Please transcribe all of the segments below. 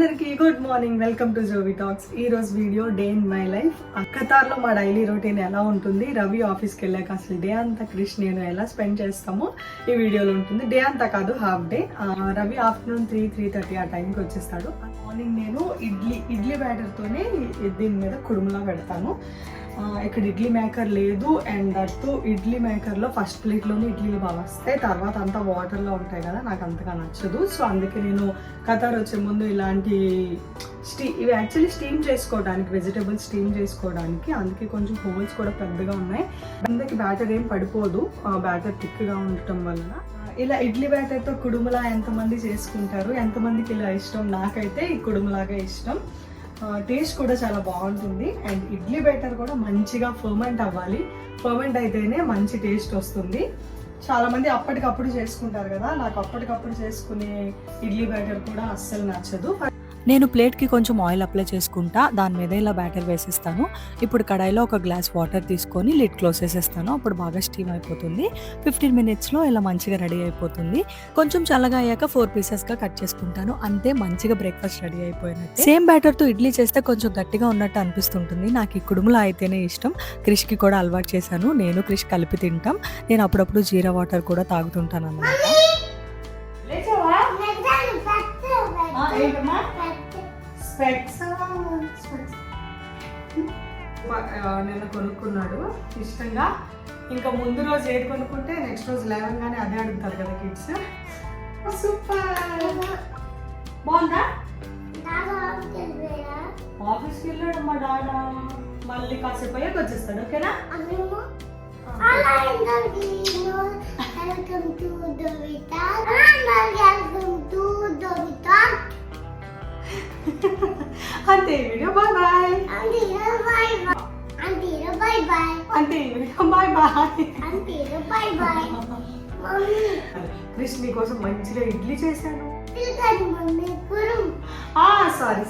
అందరికి good morning, welcome to Jovi talks. ఈ రోజు video day in my life. ఖతార్లో మా డైలీ రొటీన్ ఎలా ఉంటుంది, రవి ఆఫీస్కి వెళ్ళాక అసలు డే అంతా క్రిష్ నేను ఎలా స్పెండ్ చేస్తామో ఈ వీడియోలో ఉంటుంది. డే అంతా కాదు, హాఫ్ డే. రవి ఆఫ్టర్నూన్ 3-3:30 ఆ టైంకి వచ్చేస్తాడు. మార్నింగ్ నేను ఇడ్లీ బ్యాటర్తోనే దీని మీద కుడుములా పెడతాను. ఇక్కడ ఇడ్లీ మేకర్ లేదు, అండ్ దట్టు ఇడ్లీ మేకర్లో ఫస్ట్ ప్లేట్లోనే ఇడ్లీలు బాగా వస్తాయి, తర్వాత అంతా వాటర్లో ఉంటాయి కదా, నాకు అంతగా నచ్చదు. సో అందుకే నేను ఖతార్ వచ్చే ముందు ఇలాంటి ఇవి యాక్చువల్లీ స్టీమ్ చేసుకోవడానికి, వెజిటేబుల్స్ స్టీమ్ చేసుకోవడానికి, అందుకే కొంచెం హోల్స్ కూడా పెద్దగా ఉన్నాయి. అందుకే బ్యాటర్ ఏం పడిపోదు, బ్యాటర్ థిక్గా ఉండటం వల్ల. ఇలా ఇడ్లీ బ్యాటర్తో కుడుములా ఎంతమంది చేసుకుంటారు, ఎంతమందికి ఇలా ఇష్టం? నాకైతే ఈ కుడుములాగా ఇష్టం. టేస్ట్ కూడా చాలా బాగుంటుంది, అండ్ ఇడ్లీ బ్యాటర్ కూడా మంచిగా ఫర్మెంట్ అవ్వాలి. ఫర్మెంట్ అయితేనే మంచి టేస్ట్ వస్తుంది. చాలామంది అప్పటికప్పుడు చేసుకుంటారు కదా, నాకు అప్పటికప్పుడు చేసుకునే ఇడ్లీ బ్యాటర్ కూడా అస్సలు నచ్చదు. నేను ప్లేట్కి కొంచెం ఆయిల్ అప్లై చేసుకుంటా, దాని మీద ఇలా బ్యాటర్ వేసిస్తాను. ఇప్పుడు కడాయిలో ఒక గ్లాస్ వాటర్ తీసుకొని లిడ్ క్లోజ్ చేసేస్తాను. అప్పుడు బాగా స్టీమ్ అయిపోతుంది. 15 minutesలో ఇలా మంచిగా రెడీ అయిపోతుంది. కొంచెం చల్లగా అయ్యాక 4 pieces-గా కట్ చేసుకుంటాను. అంతే, మంచిగా బ్రేక్ఫాస్ట్ రెడీ అయిపోయినట్టు. సేమ్ బ్యాటర్తో ఇడ్లీ చేస్తే కొంచెం గట్టిగా ఉన్నట్టు అనిపిస్తుంటుంది. నాకు ఈ కుడుములా అయితేనే ఇష్టం. క్రిష్కి కూడా అలవాటు చేశాను. నేను క్రిష్ కలిపి తింటాం. నేను అప్పుడప్పుడు జీరా వాటర్ కూడా తాగుతుంటాను అన్నమాట. నిన్న కొనుక్కున్నాడు ఇష్టంగా. ఇంకా ముందు రోజు ఏది కొనుక్కుంటే నెక్స్ట్ రోజు లేవగానే అదే అడుగుతారు కదా కిడ్స్. సూపర్, బాగుందా? ఆఫీస్కి వెళ్ళాడు మా డాడా, మళ్ళీ కాసేపు అయ్యాక వచ్చేస్తాడు. ఓకేనా? అంతే వీడియో, బాయ్ బాయ్. అంతే వీడియో, బాయ్ బాయ్. క్రిష్ నీకోసం మంచిగా ఇడ్లీ చేశాను.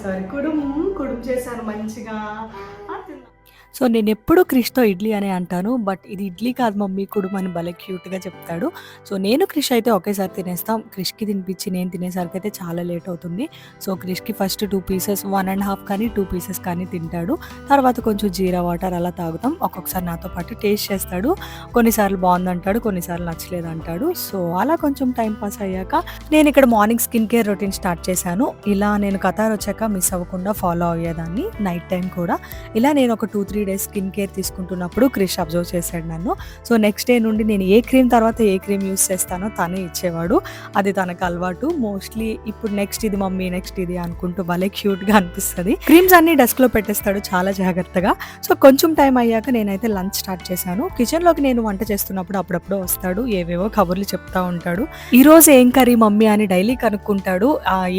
సారీ కుడుము చేశాను మంచిగా. సో నేను ఎప్పుడూ క్రిష్తో ఇడ్లీ అనే అంటాను, బట్ ఇది ఇడ్లీ కాదు మమ్మీ, కుడుము అని భలే క్యూట్గా చెప్తాడు. సో నేను క్రిష్ అయితే ఒకేసారి తినేస్తాం. క్రిష్కి తినిపించి నేను తినేసరికి అయితే చాలా లేట్ అవుతుంది. సో క్రిష్కి ఫస్ట్ 2 pieces, 1.5 కానీ 2 pieces కానీ తింటాడు. తర్వాత కొంచెం జీరా వాటర్ అలా తాగుతాం. ఒక్కొక్కసారి నాతో పాటు టేస్ట్ చేస్తాడు. కొన్నిసార్లు బాగుందంటాడు, కొన్నిసార్లు నచ్చలేదు అంటాడు. సో అలా కొంచెం టైం పాస్ అయ్యాక నేను ఇక్కడ morning skin care routine start చేశాను. ఇలా నేను ఖతార్ వచ్చాక మిస్ అవ్వకుండా ఫాలో అయ్యేదాన్ని. నైట్ టైం కూడా ఇలా నేను ఒక 2-3 days స్కిన్ కేర్ తీసుకుంటున్నప్పుడు క్రిష్ అబ్జర్వ్ చేశాడు నన్ను. సో నెక్స్ట్ డే నుండి నేను ఏ క్రీమ్ తర్వాత ఏ క్రీమ్ యూస్ చేస్తానో తనే ఇచ్చేవాడు. అది తనకు అలవాటు. మోస్ట్లీ ఇప్పుడు నెక్స్ట్ ఇది మమ్మీ, నెక్స్ట్ ఇది అనుకుంటూ భలే క్యూట్గా అనిపిస్తుంది. క్రీమ్స్ అన్ని డెస్క్లో పెట్టేస్తాడు చాలా జాగ్రత్తగా. సో కొంచెం టైం అయ్యాక నేనైతే లంచ్ స్టార్ట్ చేశాను. కిచెన్లోకి నేను వంట చేస్తున్నప్పుడు అప్పుడప్పుడు వస్తాడు, ఏవేవో కబుర్లు చెప్తా ఉంటాడు. ఈ రోజు ఏం కర్రీ మమ్మీ అని డైలీ కనుక్కుంటాడు.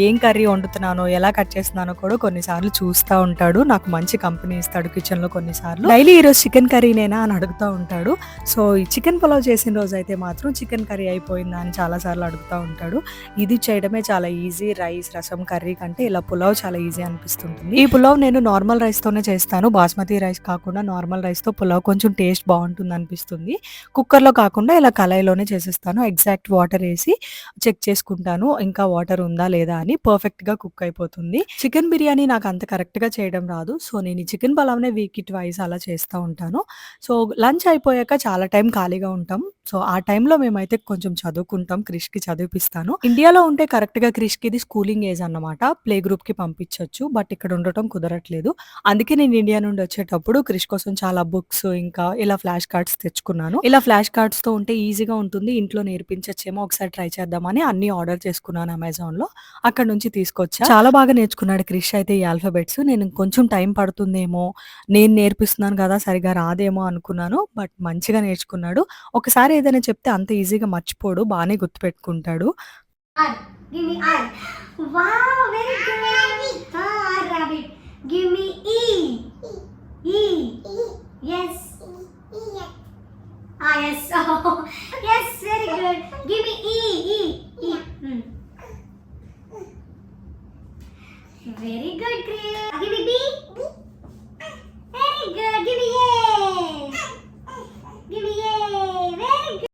ఏం కర్రీ వండుతున్నానో, ఎలా కట్ చేస్తున్నానో కూడా కొన్నిసార్లు చూస్తూ ఉంటాడు. నాకు మంచి కంపెనీ ఇస్తాడు కిచెన్లో. కొన్నిసార్లు డైలీ ఈరోజు చికెన్ కర్రీనేనా అని అడుగుతూ ఉంటాడు. సో ఈ చికెన్ పులావ్ చేసిన రోజు అయితే మాత్రం చికెన్ కర్రీ అయిపోయిందా అని చాలాసార్లు అడుగుతూ ఉంటాడు. ఇది చేయడమే చాలా ఈజీ. రైస్, రసం, కర్రీ కంటే ఇలా పులావ్ చాలా ఈజీ అనిపిస్తుంటుంది. ఈ పులావ్ నేను నార్మల్ రైస్తోనే చేస్తాను. బాస్మతి రైస్ కాకుండా నార్మల్ రైస్తో పులావ్ కొంచెం టేస్ట్ బాగుంటుంది అనిపిస్తుంది. కుక్కర్లో కాకుండా ఇలా కళాయిలోనే చేసేస్తాను. ఎగ్జాక్ట్ వాటర్ వేసి చెక్ చేసుకుంటాను ఇంకా వాటర్ ఉందా లేదా అని. పర్ఫెక్ట్గా కుక్ అయిపోతుంది. చికెన్ బిర్యానీ నాకు అంత కరెక్ట్గా చేయడం రాదు. సో నేను ఈ చికెన్ పులావ్నే వీక్కి ట్వైస్ అలా చేస్తూ ఉంటాను. సో లంచ్ అయిపోయాక చాలా టైం ఖాళీగా ఉంటాం. సో ఆ టైంలో మేమైతే కొంచెం చదువుకుంటాం. క్రిష్కి చదివిపిస్తాను. ఇండియాలో ఉంటే కరెక్ట్గా క్రిష్కి ఇది స్కూలింగ్ ఏజ్ అన్నమాట. ప్లే గ్రూప్కి పంపించవచ్చు, బట్ ఇక్కడ ఉండటం కుదరట్లేదు. అందుకే నేను ఇండియా నుండి వచ్చేటప్పుడు క్రిష్ కోసం చాలా బుక్స్ ఇంకా ఇలా ఫ్లాష్ కార్డ్స్ తెచ్చుకున్నాను. ఇలా ఫ్లాష్ కార్డ్స్తో ఉంటే ఈజీగా ఉంటుంది, ఇంట్లో నేర్పించచ్చేమో, ఒకసారి ట్రై చేద్దామని అన్ని ఆర్డర్ చేసుకున్నాను అమెజాన్లో. అక్కడ నుంచి తీసుకొచ్చా. చాలా బాగా నేర్చుకున్నాడు క్రిష్ అయితే ఈ ఆల్ఫాబెట్స్. నేను కొంచెం టైం పడుతుందేమో, నేను నేర్పిస్తున్నాను కదా సరిగా రాదేమో అనుకున్నాను, బట్ మంచిగా నేర్చుకున్నాడు. ఒకసారి ఏదైనా చెప్తే అంత ఈజీగా మర్చిపోడు, బాగానే గుర్తుపెట్టుకుంటాడు. Very good, Chris. Give me B. Very good. Give me A. Give me A. Very good.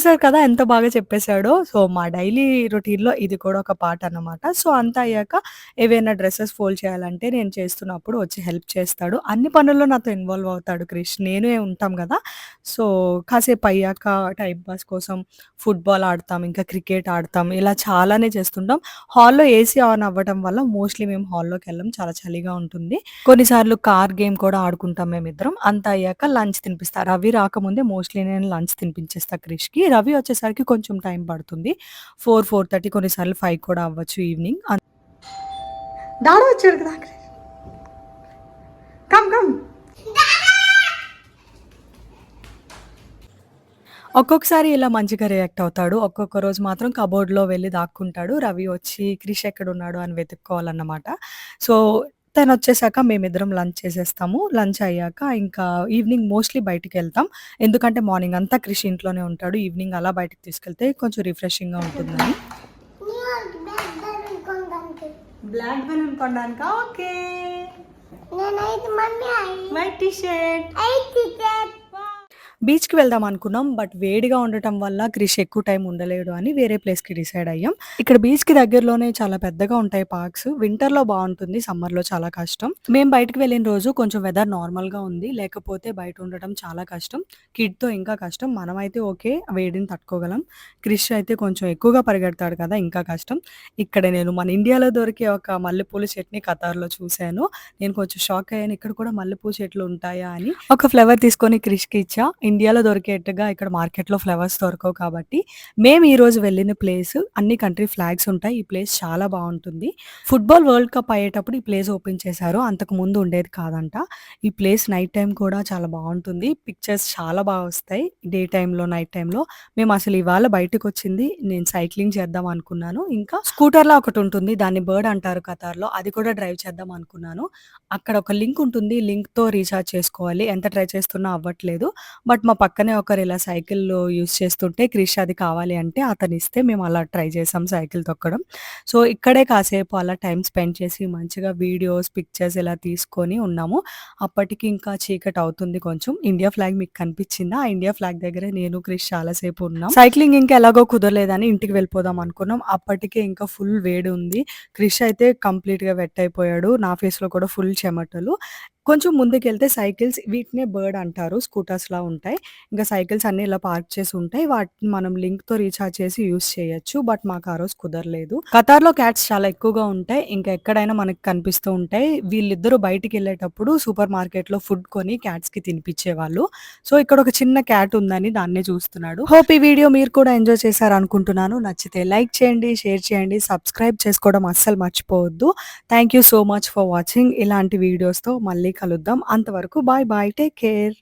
చూసారు కదా ఎంత బాగా చెప్పేసాడో. సో, మా డైలీ రొటీన్‌లో ఇది కూడా ఒక పార్ట్ అన్నమాట. సో, అంతా అయ్యాక ఏవైనా డ్రెసెస్ ఫోల్డ్ చేయాలంటే నేను చేస్తున్నప్పుడు వచ్చి హెల్ప్ చేస్తాడు. అన్ని పనుల్లో నాతో ఇన్వాల్వ్ అవుతాడు క్రిష్. నేనే ఉంటాం గదా! సో, కాసేపు అయ్యాక టైమ్ పాస్ కోసం ఫుట్‌బాల్ ఆడతాం, ఇంకా క్రికెట్ ఆడతాం. ఇలా చాలానే చేస్తుంటాం. హాల్‌లో ఏసీ ఆన్ అవ్వడం వల్ల మోస్ట్‌లీ మేము హాల్లోకెళ్ళం. చాలా చలిగా ఉంటుంది. కొన్నిసార్లు కార్ గేమ్ కూడా ఆడుకుంటాం మేమిద్దరం. అంతా అయ్యాక లంచ్ తినిపిస్తా. రవి రాకముందే మోస్ట్‌లీ నేను లంచ్ తినిపించేస్తా క్రిష్‌కి. రవి వచ్చేసరికి కొంచెం టైం పడుతుంది. 4, 4:30 కొన్నిసార్లు 5 కూడా అవ్వచ్చు ఈవినింగ్. డాడీ వచ్చాడు కదా. Come come. ఒక్కొక్కసారి ఇలా మంచిగా రియాక్ట్ అవుతాడు. ఒక్కొక్క రోజు మాత్రం కబోర్డ్‌లో వెళ్లి దాక్కుంటాడు. రవి వచ్చి క్రిష్ ఎక్కడున్నాడు అని వెతుక్కోవాలన్నమాట. సో, తనొచ్చేసాక మేమిద్దరం లంచ్ చేసేస్తాము. లంచ్ అయ్యాక ఇంకా ఈవినింగ్ మోస్ట్‌లీ బయటికెళ్తాం. ఎందుకంటే మార్నింగ్ అంతా క్రిష్ ఇంట్లోనే ఉంటాడు. ఈవినింగ్ అలా బయటికి తీసుకెళ్తే కొంచెం రిఫ్రెషింగ్‌గా ఉంటుందని. బ్లాక్ బెలూన్ కొనడానికా? ఓకే. నేనైతే మమ్మీ వైట్ టీ షర్ట్. బీచ్‌కి వెళ్దాం అనుకున్నాం. బట్ వేడిగా ఉండటం వల్ల క్రిష్ ఎక్కువ టైం ఉండలేడు అని వేరే ప్లేస్‌కి డిసైడ్ అయ్యాం. ఇక్కడ బీచ్‌కి దగ్గరలోనే చాలా పెద్దగా ఉంటాయి పార్క్స్. వింటర్‌లో బావుంటుంది. సమ్మర్‌లో చాలా కష్టం. మేము బయటికి వెళ్ళిన రోజు కొంచెం వెదర్ నార్మల్‌గా ఉంది. లేకపోతే బయట ఉండటం చాలా కష్టం. కిడ్‌తో ఇంకా కష్టం. మనమైతే ఓకే. వేడిని తట్టుకోగలం. క్రిష్ అయితే కొంచెం ఎక్కువగా పరిగెడతాడు కదా! ఇంకా కష్టం. ఇక్కడ నేను మన ఇండియాలో దొరికే ఒక మల్లెపూల చెట్టుని ఖతార్‌లో చూసాను. నేను కొంచెం షాక్ అయ్యాను. ఇక్కడ కూడా మల్లెపూ చెట్లు ఉంటాయా అని. ఒక ఫ్లవర్ తీసుకొని క్రిష్‌కి ఇచ్చా. ఇండియాలో దొరికేట్టుగా ఇక్కడ మార్కెట్‌లో ఫ్లవర్స్ దొరకవు కాబట్టి, మేము ఈరోజు వెళ్ళిన ప్లేస్ అన్ని కంట్రీ ఫ్లాగ్స్ ఉంటాయి. ఈ ప్లేస్ చాలా బావుంటుంది. ఫుట్‌బాల్ వరల్డ్ కప్ అయ్యేటప్పుడు ఈ ప్లేస్ ఓపెన్ చేశారు. అంతకుముందు ఉండేది కాదంట. ఈ ప్లేస్ నైట్ టైమ్ కూడా చాలా బావుంటుంది. పిక్చర్స్ చాలా వస్తాయి. డే టైమ్‌లో, నైట్ టైమ్‌లో. మేము అసలు ఇవాళ బయటకొచ్చింది నేను సైక్లింగ్ చేద్దాం అనుకున్నాను. ఇంకా స్కూటర్‌లా ఒకటుంటుంది. దాన్ని బర్డ్ అంటారు ఖతార్‌లో. అది కూడా డ్రైవ్ చేద్దాం అనుకున్నాను. అక్కడ ఒక లింక్ ఉంటుంది. లింక్‌తో రీచార్జ్ చేసుకోవాలి. ఎంత ట్రై చేస్తున్నా అవ్వట్లేదు. బట్ మా పక్కనే ఒకరు ఇలా సైకిల్ యూజ్ చేస్తుంటే క్రిష్ అది కావాలి అంటే అతనిస్తే మేము అలా ట్రై చేసాం సైకిల్ తొక్కడం. సో, ఇక్కడే కాసేపు అలా టైమ్ స్పెండ్ చేసి మంచిగా వీడియోస్, పిక్చర్స్ ఇలా తీసుకొని ఉన్నాము. అప్పటికి ఇంకా చీకటి అవుతుంది కొంచెం. ఇండియా ఫ్లాగ్ మీకు కనిపించిందా? ఆ ఇండియా ఫ్లాగ్ దగ్గరే నేను, క్రిష్ చాలా సేపు ఉన్నాం. సైక్లింగ్ ఇంకా ఎలాగో కుదరలేదని ఇంటికి వెళ్ళిపోదాం అనుకున్నాం. అప్పటికే ఇంకా ఫుల్ వేడి ఉంది. క్రిష్ అయితే కంప్లీట్‌గా వెట్ అయిపోయాడు. నా ఫేస్‌లో కూడా ఫుల్ చెమటలు. కొంచెం ముందుకెళ్తే సైకిల్స్ వీటినే బర్డ్ అంటారు. స్కూటర్స్‌లా ఉంటాయి. ఇంకా సైకిల్స్ అన్నీ ఇలా పార్క్ చేసి ఉంటాయి. వాటిని మనం లింక్‌తో రీచార్జ్ చేసి యూజ్ చేయొచ్చు. బట్ మాకు ఆ రోజు కుదరలేదు. ఖతార్‌లో క్యాట్స్ చాలా ఎక్కువగా ఉంటాయి. ఇంకా ఎక్కడైనా మనకు కనిపిస్తూ ఉంటాయి. వీళ్ళిద్దరూ బయటికెళ్ళేటప్పుడు సూపర్ మార్కెట్‌లో ఫుడ్ కొని క్యాట్స్‌కి తినిపించేవాళ్ళు. సో, ఇక్కడ ఒక చిన్న క్యాట్ ఉందని దాన్నే చూస్తున్నాడు. హోప్ ఈ వీడియో మీరు కూడా ఎంజాయ్ చేశారనుకుంటున్నాను. నచ్చితే లైక్ చేయండి, షేర్ చేయండి, సబ్స్క్రైబ్ చేసుకోవడం అస్సలు మర్చిపోవద్దు. Thank you so much for watching. ఇలాంటి వీడియోస్‌తో మళ్ళీ కలుద్దాం. అంతవరకు బాయ్ బాయ్. Take care.